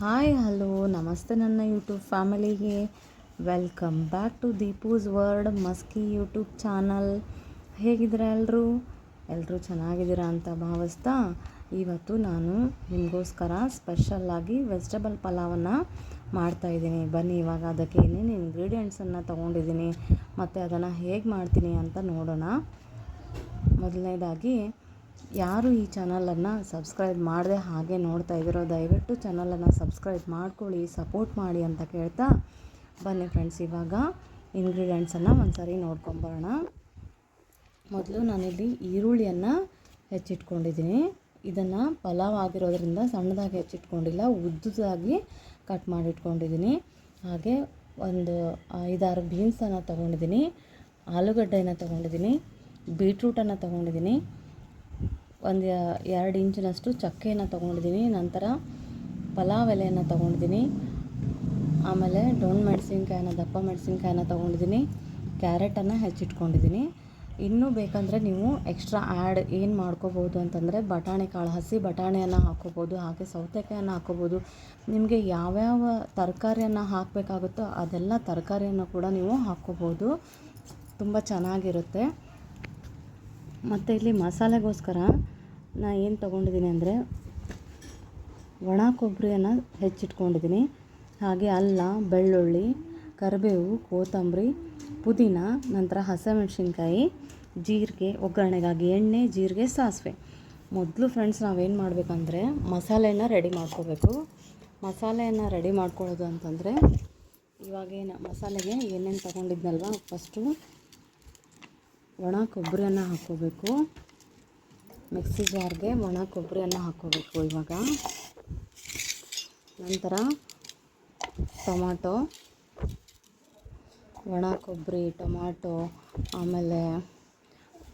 Hi hello ನಮಸ್ತೆ ನನ್ನ YouTube ಫ್ಯಾಮಿಲಿಗೆ welcome back to Deepu's world Maski YouTube channel. ಹೇಗಿದ್ದೀರಾ ಎಲ್ಲರೂ ಚೆನ್ನಾಗಿದ್ದೀರಾ ಅಂತ ಭಾವಿಸ್ತಾ ಇವತ್ತು ನಾನು ನಿಮಗೋಸ್ಕರ ಸ್ಪೆಷಲ್ಲಾಗಿ ವೆಜಿಟೇಬಲ್ ಪಲಾವನ್ನು ಮಾಡ್ತಾಯಿದ್ದೀನಿ. ಬನ್ನಿ ಇವಾಗ ಅದಕ್ಕೆ ಏನೇನು ಇಂಗ್ರೀಡಿಯೆಂಟ್ಸನ್ನು ತೊಗೊಂಡಿದ್ದೀನಿ ಮತ್ತು ಅದನ್ನು ಹೇಗೆ ಮಾಡ್ತೀನಿ ಅಂತ ನೋಡೋಣ. ಮೊದಲನೇದಾಗಿ ಯಾರು ಈ ಚಾನಲನ್ನು ಸಬ್ಸ್ಕ್ರೈಬ್ ಮಾಡದೆ ಹಾಗೆ ನೋಡ್ತಾ ಇದ್ದೀರೋ ದಯವಿಟ್ಟು ಚಾನಲನ್ನು ಸಬ್ಸ್ಕ್ರೈಬ್ ಮಾಡ್ಕೊಳ್ಳಿ, ಸಪೋರ್ಟ್ ಮಾಡಿ ಅಂತ ಕೇಳ್ತಾ ಬನ್ನಿ ಫ್ರೆಂಡ್ಸ್, ಇವಾಗ ಇಂಗ್ರೀಡಿಯೆಂಟ್ಸನ್ನು ಒಂದು ಸಾರಿ ನೋಡ್ಕೊಂಬರೋಣ. ಮೊದಲು ನಾನಿಲ್ಲಿ ಈರುಳ್ಳಿಯನ್ನು ಹೆಚ್ಚಿಟ್ಕೊಂಡಿದ್ದೀನಿ. ಇದನ್ನು ಪಲಾವ್ ಆಗಿರೋದ್ರಿಂದ ಸಣ್ಣದಾಗಿ ಹೆಚ್ಚಿಟ್ಕೊಂಡಿಲ್ಲ, ಉದ್ದದಾಗಿ ಕಟ್ ಮಾಡಿಟ್ಕೊಂಡಿದ್ದೀನಿ. ಹಾಗೆ ಒಂದು 5-6 ಬೀನ್ಸನ್ನು ತೊಗೊಂಡಿದ್ದೀನಿ, ಆಲೂಗಡ್ಡೆಯನ್ನು ತೊಗೊಂಡಿದ್ದೀನಿ, ಬೀಟ್ರೂಟನ್ನು ತೊಗೊಂಡಿದ್ದೀನಿ, ಒಂದು 2 ಇಂಚಿನಷ್ಟು ಚಕ್ಕೆಯನ್ನು ತೊಗೊಂಡಿದ್ದೀನಿ, ನಂತರ ಪಲಾವ್ ಎಲೆಯನ್ನು ತೊಗೊಂಡಿದ್ದೀನಿ, ಆಮೇಲೆ ಡೊಣ್ಣು ಮೆಣಸಿನ್ಕಾಯಿನ ದಪ್ಪ ಮೆಣಸಿನ್ಕಾಯಿನ ತೊಗೊಂಡಿದ್ದೀನಿ, ಕ್ಯಾರೆಟನ್ನು ಹೆಚ್ಚಿಟ್ಕೊಂಡಿದ್ದೀನಿ. ಇನ್ನೂ ಬೇಕಂದರೆ ನೀವು ಎಕ್ಸ್ಟ್ರಾ ಏನು ಮಾಡ್ಕೋಬೋದು ಅಂತಂದರೆ ಬಟಾಣಿ ಕಾಳು, ಹಸಿ ಬಟಾಣಿಯನ್ನು ಹಾಕ್ಕೋಬೋದು, ಹಾಗೆ ಸೌತೆಕಾಯನ್ನು ಹಾಕ್ಕೋಬೋದು. ನಿಮಗೆ ಯಾವ್ಯಾವ ತರಕಾರಿಯನ್ನು ಹಾಕಬೇಕಾಗುತ್ತೋ ಅದೆಲ್ಲ ತರಕಾರಿಯನ್ನು ಕೂಡ ನೀವು ಹಾಕ್ಕೋಬೋದು, ತುಂಬ ಚೆನ್ನಾಗಿರುತ್ತೆ. ಮತ್ತು ಇಲ್ಲಿ ಮಸಾಲೆಗೋಸ್ಕರ ನಾನು ಏನು ತೊಗೊಂಡಿದ್ದೀನಿ ಅಂದರೆ ಒಣ ಕೊಬ್ಬರಿಯನ್ನು ಹೆಚ್ಚಿಟ್ಕೊಂಡಿದ್ದೀನಿ, ಹಾಗೆ ಅಲ್ಲ, ಬೆಳ್ಳುಳ್ಳಿ, ಕರಿಬೇವು, ಕೊತ್ತಂಬರಿ, ಪುದೀನ, ನಂತರ ಹಸಿಮೆಣಸಿನ್ಕಾಯಿ, ಜೀರಿಗೆ, ಒಗ್ಗರಣೆಗಾಗಿ ಎಣ್ಣೆ, ಜೀರಿಗೆ, ಸಾಸಿವೆ. ಮೊದಲು ಫ್ರೆಂಡ್ಸ್ ನಾವೇನು ಮಾಡಬೇಕಂದ್ರೆ ಮಸಾಲೆಯನ್ನು ರೆಡಿ ಮಾಡ್ಕೋಬೇಕು. ಮಸಾಲೆಯನ್ನು ರೆಡಿ ಮಾಡ್ಕೊಳ್ಳೋದು ಅಂತಂದರೆ ಇವಾಗೇನು ಮಸಾಲೆಗೆ ಏನೇನು ತೊಗೊಂಡಿದ್ನಲ್ವ, ಫಸ್ಟು ಒಣ ಕೊಬ್ಬರಿಯನ್ನು ಹಾಕ್ಕೋಬೇಕು. ಮಿಕ್ಸಿ ಜಾರ್ಗೆ ಒಣ ಕೊಬ್ಬರಿಯನ್ನು ಹಾಕ್ಕೋಬೇಕು. ಇವಾಗ ನಂತರ ಟೊಮಾಟೊ, ಒಣ ಕೊಬ್ಬರಿ, ಟೊಮಾಟೊ, ಆಮೇಲೆ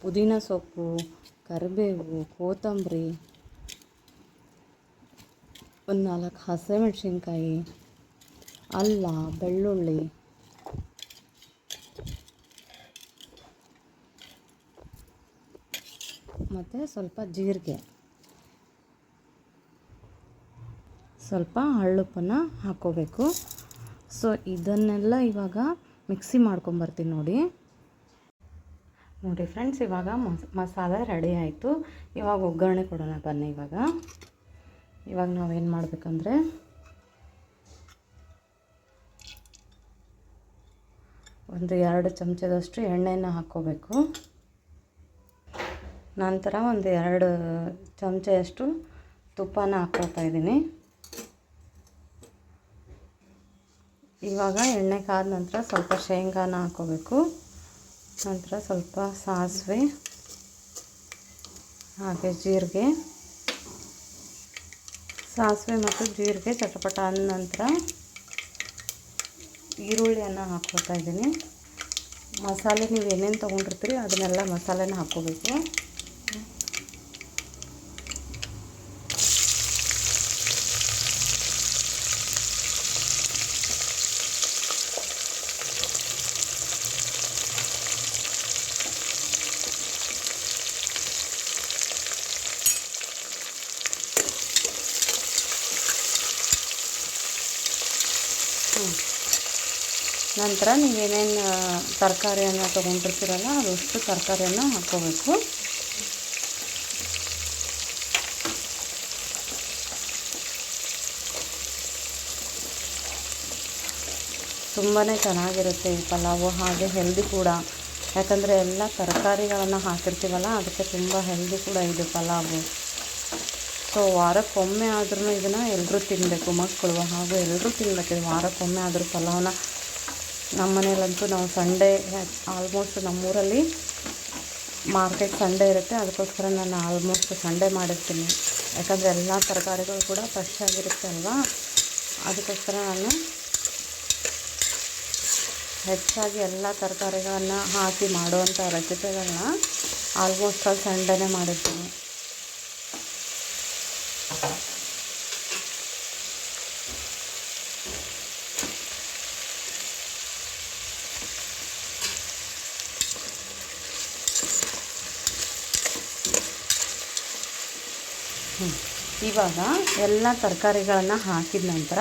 ಪುದೀನ ಸೊಪ್ಪು, ಕರಿಬೇವು, ಕೊತ್ತಂಬರಿ, ಒಂದು 4 ಹಸಿಮೆಣಸಿನ್ಕಾಯಿ, ಅಲ್ಲ, ಬೆಳ್ಳುಳ್ಳಿ, ಮತ್ತು ಸ್ವಲ್ಪ ಜೀರಿಗೆ, ಸ್ವಲ್ಪ ಹಳ್ಳುಪ್ಪನ್ನು ಹಾಕ್ಕೋಬೇಕು. ಸೊ ಇದನ್ನೆಲ್ಲ ಇವಾಗ ಮಿಕ್ಸಿ ಮಾಡ್ಕೊಂಬರ್ತೀನಿ ನೋಡಿ ಫ್ರೆಂಡ್ಸ್. ಇವಾಗ ಮಸಾಲೆ ರೆಡಿ ಆಯಿತು. ಇವಾಗ ಒಗ್ಗರಣೆ ಕೊಡೋಣ ಬನ್ನಿ. ಇವಾಗ ನಾವೇನು ಮಾಡಬೇಕಂದ್ರೆ ಒಂದು 2 ಚಮಚದಷ್ಟು ಎಣ್ಣೆಯನ್ನು ಹಾಕ್ಕೋಬೇಕು. ನಂತರ ಒಂದು 2 ಚಮಚದಷ್ಟು ತುಪ್ಪನ ಹಾಕ್ಕೊಳ್ತಾ ಇದ್ದೀನಿ. ಇವಾಗ ಎಣ್ಣೆ ಕಾದ ನಂತರ ಸ್ವಲ್ಪ ಶೇಂಗಾನ ಹಾಕ್ಕೋಬೇಕು, ನಂತರ ಸ್ವಲ್ಪ ಸಾಸಿವೆ, ಹಾಗೆ ಜೀರಿಗೆ. ಸಾಸಿವೆ ಮತ್ತು ಜೀರಿಗೆ ಚಟಪಟ ಅಂದ ನಂತರ ಈರುಳ್ಳಿಯನ್ನು ಹಾಕ್ಕೊಳ್ತಾ ಇದ್ದೀನಿ. ಮಸಾಲೆ ನೀವು ಏನೇನು ತೊಗೊಂಡಿರ್ತೀರಿ ಅದನ್ನೆಲ್ಲ ಮಸಾಲೆನ ಹಾಕ್ಕೋಬೇಕು. ನಂತರ ನೀವೇನೇನು ತರಕಾರಿಯನ್ನು ತೊಗೊಂಡಿರ್ತೀರಲ್ಲ ಅದಷ್ಟು ತರಕಾರಿಯನ್ನು ಹಾಕ್ಕೋಬೇಕು. ತುಂಬಾ ಚೆನ್ನಾಗಿರುತ್ತೆ ಈ ಪಲಾವು, ಹಾಗೆ ಹೆಲ್ದಿ ಕೂಡ, ಯಾಕಂದರೆ ಎಲ್ಲ ತರಕಾರಿಗಳನ್ನು ಹಾಕಿರ್ತೀವಲ್ಲ ಅದಕ್ಕೆ ತುಂಬ ಹೆಲ್ದಿ ಕೂಡ ಇದು ಪಲಾವು. ಸೊ ವಾರಕ್ಕೊಮ್ಮೆ ಆದ್ರೂ ಇದನ್ನು ಎಲ್ಲರೂ ತಿನ್ನಬೇಕು, ಮಕ್ಕಳು ಹಾಗೂ ಎಲ್ಲರೂ ತಿನ್ನಬೇಕು. ವಾರಕ್ಕೊಮ್ಮೆ ಆದರೂ ಪಲಾವನ್ನ. ನಮ್ಮ ಮನೇಲಂತೂ ನಾವು ಸಂಡೇ ಆಲ್ಮೋಸ್ಟ್ ನಮ್ಮೂರಲ್ಲಿ ಮಾರ್ಕೆಟ್ ಸಂಡೇ ಇರುತ್ತೆ, ಅದಕ್ಕೋಸ್ಕರ ನಾನು ಆಲ್ಮೋಸ್ಟ್ ಸಂಡೇ ಮಾಡಿರ್ತೀನಿ. ಯಾಕಂದರೆ ಎಲ್ಲ ತರಕಾರಿಗಳು ಕೂಡ ಫ್ರೆಶ್ ಆಗಿರುತ್ತೆ ಅಲ್ವಾ, ಅದಕ್ಕೋಸ್ಕರ ನಾನು ಹೆಚ್ಚಾಗಿ ಎಲ್ಲ ತರಕಾರಿಗಳನ್ನು ಹಾಕಿ ಮಾಡುವಂಥ ರೆಸಿಪಿಗಳನ್ನ ಆಲ್ಮೋಸ್ಟ್ ಅಲ್ಲಿ ಸಂಡೇನೇ ಮಾಡಿರ್ತೀನಿ. ಇವಾಗ ಎಲ್ಲ ತರಕಾರಿಗಳನ್ನು ಹಾಕಿದ ನಂತರ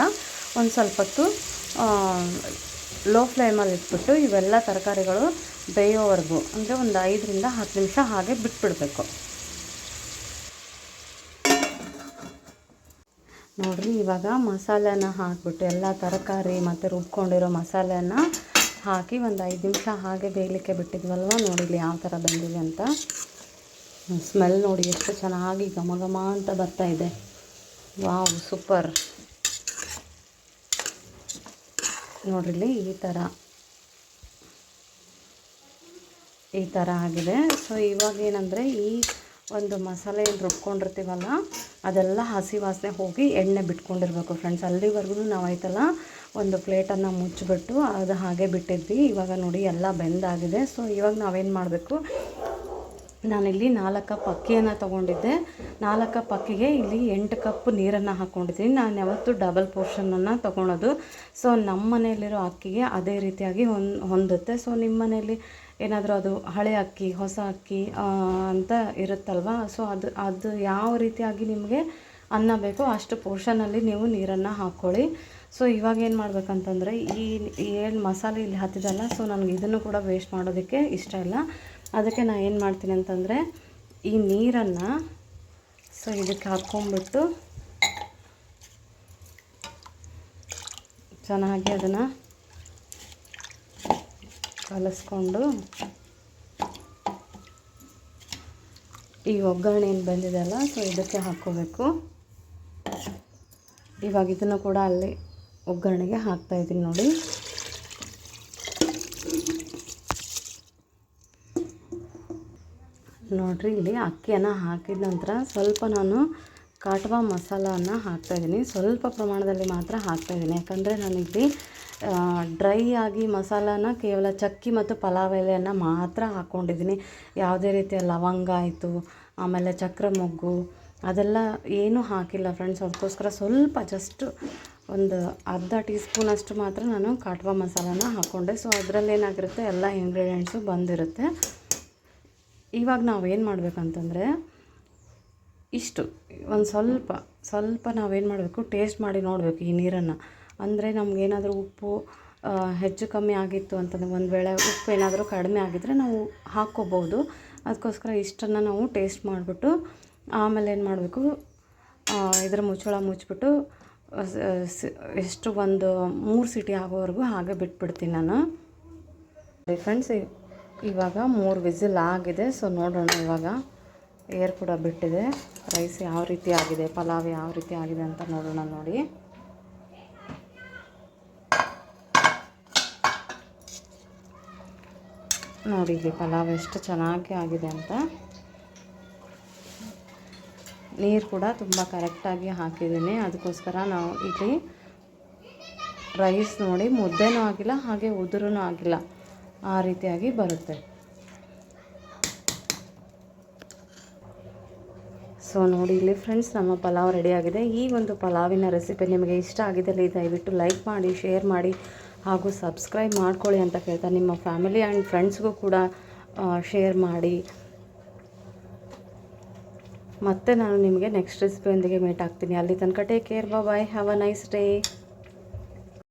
ಒಂದು ಸ್ವಲ್ಪ ಹೊತ್ತು ಲೋ ಫ್ಲೇಮಲ್ಲಿ ಇಟ್ಬಿಟ್ಟು ಇವೆಲ್ಲ ತರಕಾರಿಗಳು ಬೇಯೋವರೆಗೂ ಅಂದರೆ ಒಂದು 5ರಿಂದ 10 ನಿಮಿಷ ಹಾಗೆ ಬಿಟ್ಬಿಡಬೇಕು. ನೋಡಿರಿ, ಇವಾಗ ಮಸಾಲೆನ ಹಾಕಿಬಿಟ್ಟು ಎಲ್ಲ ತರಕಾರಿ ಮತ್ತು ರುಬ್ಕೊಂಡಿರೋ ಮಸಾಲೆನ ಹಾಕಿ ಒಂದು 5 ನಿಮಿಷ ಹಾಗೆ ಬೇಯಲಿಕ್ಕೆ ಬಿಟ್ಟಿದ್ವಲ್ವ. ನೋಡಿಲಿ ಯಾವ ಥರ ಬಂದಿದೆ ಅಂತ. ಸ್ಮೆಲ್ ನೋಡಿ ಎಷ್ಟು ಚೆನ್ನಾಗಿ ಘಮ ಘಮ ಅಂತ ಬರ್ತಾಯಿದೆ. Wow, super. ನೋಡಿರಿ ಈ ಥರ ಆಗಿದೆ. ಸೊ ಇವಾಗ ಏನಂದರೆ ಈ ಒಂದು ಮಸಾಲೆ ಏನು ರುಬ್ಕೊಂಡಿರ್ತೀವಲ್ಲ ಅದೆಲ್ಲ ಹಸಿ ವಾಸನೆ ಹೋಗಿ ಎಣ್ಣೆ ಬಿಟ್ಕೊಂಡಿರ್ಬೇಕು ಫ್ರೆಂಡ್ಸ್. ಅಲ್ಲಿವರೆಗೂ ನಾವಾಯ್ತಲ್ಲ ಒಂದು ಪ್ಲೇಟನ್ನು ಮುಚ್ಚಿಬಿಟ್ಟು ಅದು ಹಾಗೆ ಬಿಟ್ಟಿದ್ವಿ. ಇವಾಗ ನೋಡಿ ಎಲ್ಲ ಬೆಂದಾಗಿದೆ. ಸೊ ಇವಾಗ ನಾವೇನು ಮಾಡಬೇಕು, ನಾನಿಲ್ಲಿ 4 ಕಪ್ ಅಕ್ಕಿಯನ್ನು ತೊಗೊಂಡಿದ್ದೆ. 4 ಕಪ್ ಅಕ್ಕಿಗೆ ಇಲ್ಲಿ 8 ಕಪ್ ನೀರನ್ನು ಹಾಕ್ಕೊಂಡಿದ್ದೀನಿ. ನಾನು ಯಾವತ್ತೂ ಡಬಲ್ ಪೋರ್ಷನನ್ನು ತೊಗೊಳೋದು. ಸೊ ನಮ್ಮ ಮನೆಯಲ್ಲಿರೋ ಅಕ್ಕಿಗೆ ಅದೇ ರೀತಿಯಾಗಿ ಹೊಂದುತ್ತೆ. ಸೊ ನಿಮ್ಮ ಮನೆಯಲ್ಲಿ ಏನಾದರೂ ಅದು ಹಳೆ ಅಕ್ಕಿ, ಹೊಸ ಅಕ್ಕಿ ಅಂತ ಇರುತ್ತಲ್ವ. ಸೊ ಅದು ಯಾವ ರೀತಿಯಾಗಿ ನಿಮಗೆ ಅನ್ನ ಬೇಕೋ ಅಷ್ಟು ಪೋರ್ಷನಲ್ಲಿ ನೀವು ನೀರನ್ನು ಹಾಕ್ಕೊಳ್ಳಿ. ಸೊ ಇವಾಗ ಏನು ಮಾಡಬೇಕಂತಂದರೆ ಏನು ಮಸಾಲೆ ಇಲ್ಲಿ ಹತ್ತಿದಲ್ಲ, ಸೊ ನನಗೆ ಇದನ್ನು ಕೂಡ ವೇಸ್ಟ್ ಮಾಡೋದಕ್ಕೆ ಇಷ್ಟ ಇಲ್ಲ. ಅದಕ್ಕೆ ನಾನು ಏನು ಮಾಡ್ತೀನಿ ಅಂತಂದರೆ ಈ ನೀರನ್ನು ಇದಕ್ಕೆ ಹಾಕ್ಕೊಂಬಿಟ್ಟು ಚೆನ್ನಾಗಿ ಅದನ್ನು ಕಲಿಸ್ಕೊಂಡು ಈ ಒಗ್ಗರಣೆ ಏನು ಬಂದಿದೆ ಅಲ್ಲ, ಸೊ ಇದಕ್ಕೆ ಹಾಕ್ಕೋಬೇಕು. ಇವಾಗ ಇದನ್ನು ಕೂಡ ಅಲ್ಲಿ ಒಗ್ಗರಣೆಗೆ ಹಾಕ್ತಾಯಿದ್ದೀನಿ ನೋಡಿ. ನೋಡಿರಿ, ಇಲ್ಲಿ ಅಕ್ಕಿಯನ್ನು ಹಾಕಿದ ನಂತರ ಸ್ವಲ್ಪ ನಾನು ಕಾಟುವ ಮಸಾಲವನ್ನು ಹಾಕ್ತಾಯಿದ್ದೀನಿ. ಸ್ವಲ್ಪ ಪ್ರಮಾಣದಲ್ಲಿ ಮಾತ್ರ ಹಾಕ್ತಾಯಿದ್ದೀನಿ, ಯಾಕಂದರೆ ನಾನಿಲ್ಲಿ ಡ್ರೈ ಆಗಿ ಮಸಾಲಾನ ಕೇವಲ ಚಕ್ಕಿ ಮತ್ತು ಪಲಾವ್ ಎಲೆಯನ್ನು ಮಾತ್ರ ಹಾಕ್ಕೊಂಡಿದ್ದೀನಿ. ಯಾವುದೇ ರೀತಿಯ ಲವಂಗ ಆಯಿತು, ಆಮೇಲೆ ಚಕ್ರ ಮೊಗ್ಗು ಅದೆಲ್ಲ ಏನೂ ಹಾಕಿಲ್ಲ ಫ್ರೆಂಡ್ಸ್. ಅದಕ್ಕೋಸ್ಕರ ಸ್ವಲ್ಪ ಜಸ್ಟ್ ಒಂದು ಅರ್ಧ ಟೀ ಸ್ಪೂನಷ್ಟು ಮಾತ್ರ ನಾನು ಕಾಟುವ ಮಸಾಲಾನ ಹಾಕ್ಕೊಂಡೆ. ಸೊ ಅದರಲ್ಲಿ ಏನಾಗಿರುತ್ತೆ, ಎಲ್ಲ ಇಂಗ್ರೀಡಿಯೆಂಟ್ಸು ಬಂದಿರುತ್ತೆ. ಇವಾಗ ನಾವೇನು ಮಾಡಬೇಕಂತಂದರೆ ಇಷ್ಟು ಒಂದು ಸ್ವಲ್ಪ ನಾವೇನು ಮಾಡಬೇಕು, ಟೇಸ್ಟ್ ಮಾಡಿ ನೋಡಬೇಕು ಈ ನೀರನ್ನು. ಅಂದರೆ ನಮಗೇನಾದರೂ ಉಪ್ಪು ಹೆಚ್ಚು ಕಮ್ಮಿ ಆಗಿತ್ತು ಅಂತಂದರೆ, ಒಂದು ವೇಳೆ ಉಪ್ಪು ಏನಾದರೂ ಕಡಿಮೆ ಆಗಿದ್ದರೆ ನಾವು ಹಾಕ್ಕೋಬೋದು. ಅದಕ್ಕೋಸ್ಕರ ಇಷ್ಟನ್ನು ನಾವು ಟೇಸ್ಟ್ ಮಾಡಿಬಿಟ್ಟು ಆಮೇಲೆ ಏನು ಮಾಡಬೇಕು, ಇದರ ಮುಚ್ಚಳ ಮುಚ್ಚಿಬಿಟ್ಟು ಎಷ್ಟು ಒಂದು 3 ಸೀಟಿ ಆಗೋವರೆಗೂ ಹಾಗೆ ಬಿಟ್ಬಿಡ್ತೀನಿ ನಾನು. ಫ್ರೆಂಡ್ಸ್, ಇವಾಗ 3 ವಿಸಿಲ್ ಆಗಿದೆ. ಸೊ ನೋಡೋಣ, ಇವಾಗ ಏರ್ ಕೂಡ ಬಿಟ್ಟಿದೆ. ರೈಸ್ ಯಾವ ರೀತಿ ಆಗಿದೆ, ಪಲಾವ್ ಯಾವ ರೀತಿ ಆಗಿದೆ ಅಂತ ನೋಡೋಣ. ನೋಡಿ, ಇಲ್ಲಿ ಪಲಾವ್ ಎಷ್ಟು ಚೆನ್ನಾಗಿ ಆಗಿದೆ ಅಂತ. ನೀರು ಕೂಡ ತುಂಬ ಕರೆಕ್ಟಾಗಿ ಹಾಕಿದ್ದೀನಿ. ಅದಕ್ಕೋಸ್ಕರ ನಾವು ಇಲ್ಲಿ ರೈಸ್ ನೋಡಿ ಮುದ್ದೆನೂ ಆಗಿಲ್ಲ, ಹಾಗೆ ಉದುರೂ ಆಗಿಲ್ಲ, ಆ ರೀತಿಯಾಗಿ ಬರುತ್ತೆ. ಸೊ ನೋಡಿ ಇಲ್ಲಿ ಫ್ರೆಂಡ್ಸ್, ನಮ್ಮ ಪಲಾವ್ ರೆಡಿಯಾಗಿದೆ. ಈ ಒಂದು ಪಲಾವಿನ ರೆಸಿಪಿ ನಿಮಗೆ ಇಷ್ಟ ಆಗಿದ್ದಲ್ಲಿ ದಯವಿಟ್ಟು ಲೈಕ್ ಮಾಡಿ, ಶೇರ್ ಮಾಡಿ ಹಾಗೂ ಸಬ್ಸ್ಕ್ರೈಬ್ ಮಾಡ್ಕೊಳ್ಳಿ ಅಂತ ಕೇಳ್ತಾ, ನಿಮ್ಮ ಫ್ಯಾಮಿಲಿ ಆ್ಯಂಡ್ ಫ್ರೆಂಡ್ಸ್ಗೂ ಕೂಡ ಶೇರ್ ಮಾಡಿ. ಮತ್ತೆ ನಾನು ನಿಮಗೆ ನೆಕ್ಸ್ಟ್ ರೆಸಿಪಿಯೊಂದಿಗೆ ಮೀಟ್ ಆಗ್ತೀನಿ. ಅಲ್ಲಿ ತನಕ take care, bye, have a nice day.